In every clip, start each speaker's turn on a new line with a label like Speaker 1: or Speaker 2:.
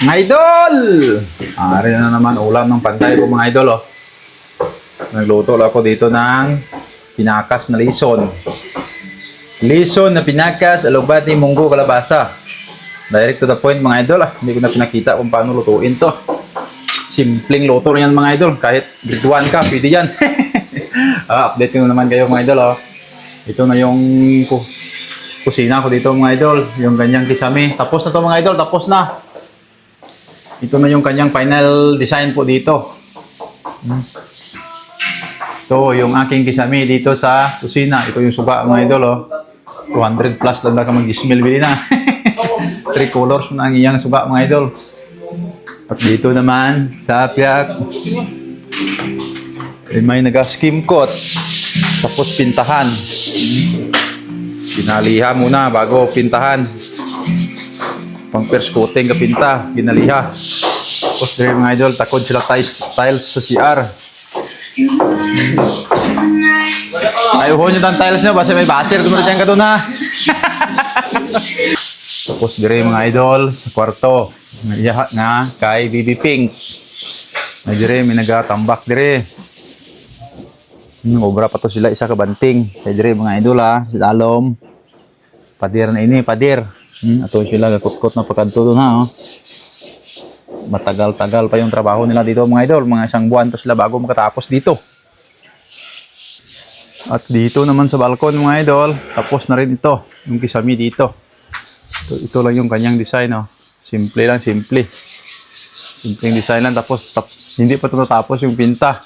Speaker 1: Mga idol! Ari na naman ulam ng pantay ko mga idol. Oh. Nagluto ako dito ng pinakas na lison. Lison na pinakas, alubati, munggo, kalabasa. Direct to the point mga idol. Hindi ko na pinakita kung paano lutuin to. Simpleng luto yan mga idol. Kahit grade 1 ka, pwede yan. Update ko naman kayo mga idol. Oh. Ito na yung kusina ko dito mga idol. Yung ganyang kisame. Tapos na to mga idol, tapos na. Ito na yung kanyang final design po dito. Ito yung aking kisame dito sa kusina. Ito yung suga mga idol. Oh. 200 plus lang ka mag-gismil bili na. 3 colors na ang iyang suga mga idol. At dito naman sa piyak. May nag-skim coat. Tapos pintahan. Pinaliha muna bago pintahan. Pang first coating kapinta, ginaliha. Tapos dire mga idol, takod sila tiles sa CR. Ayuhon nyo tang tiles nyo, basta may baser, kumara dyan ka doon ha. Tapos dire mga idol, sa kwarto. Iyahat nga kay BB Pink. Ay dire, may nagatambak dire. Obra pa to sila, isa kabanting. Kaya dire mga idol ha, lalom. Padir na ini, padir. Ato sila gakot-kot na pagkanto doon ha. Oh. Matagal-tagal pa yung trabaho nila dito mga idol. Mga isang buwan to sila bago makatapos dito. At dito naman sa balkon mga idol, tapos na rin ito. Yung kisame dito. Ito lang yung kanyang design. Oh. Simple lang, simple. Simpleng design lang. Tapos hindi pa ito natapos yung pinta.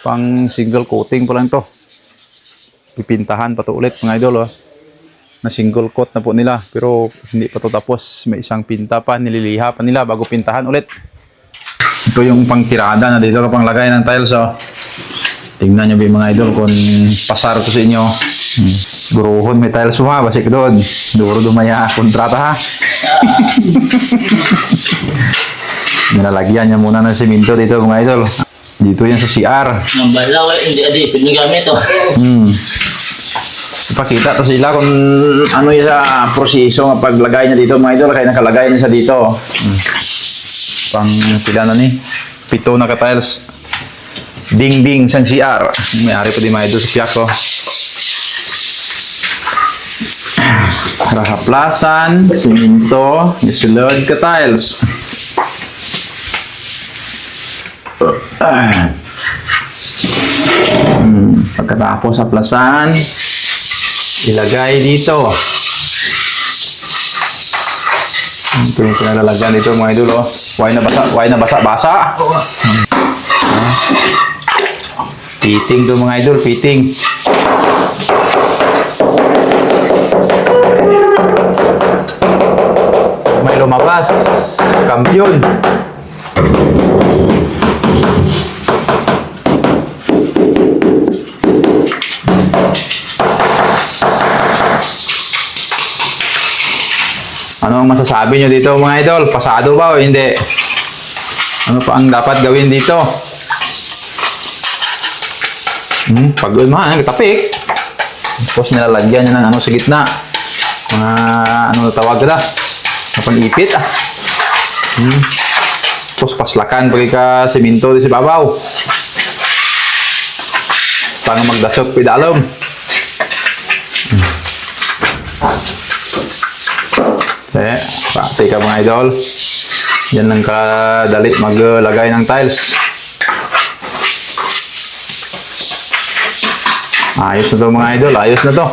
Speaker 1: Pang single coating pa lang to. Pipintahan pa to ulit mga idol. Oh. Na single coat na po nila pero hindi pa to tapos, may isang pinta pa, nililiha pa nila bago pintahan ulit. Ito yung pangtirada na dito kapang lagay ng tiles. Oh. Tingnan nyo mga idol kung pasar ko sa inyo. Guruhon may tiles mo ha, basik doon duro dumaya kontrata ha. Nilalagyan niya muna ng simento dito mga idol. Dito yan sa CR.
Speaker 2: Balaw, hindi adhesive na gamit oh.
Speaker 1: Ipakita to sila kung ano yung sa proseso ng paglagay niya dito mga idol. Kaya nakalagay na siya dito. Pang sila na ni 7 na ka-tiles. Ding-ding sang CR. May-ari pa din mga idol sa piyak ko. Rahaplasan, siminto, isulod ka-tiles. Pagkatapos sa plasan, ilagay dito. Ito yung pinalalagyan dito mga idol. Oh. Why na basa. Fitting to mga idol, fitting. May lumabas. Kampiyon. Ano ang masasabi nyo dito mga idol? Pasado ba o hindi? Ano pa ang dapat gawin dito? Pag tapik. Tapos nilalagyan nyo ng ano sa gitna. Mga ano tawag ka na? Napag-ipit ah. Tapos paslakan pag ka siminto di sa babaw. Tanga magdasok pidalom. Pati ka mga idol. Yan lang kadali maglagay ng tiles. Ayos na to mga idol. Ayos na to.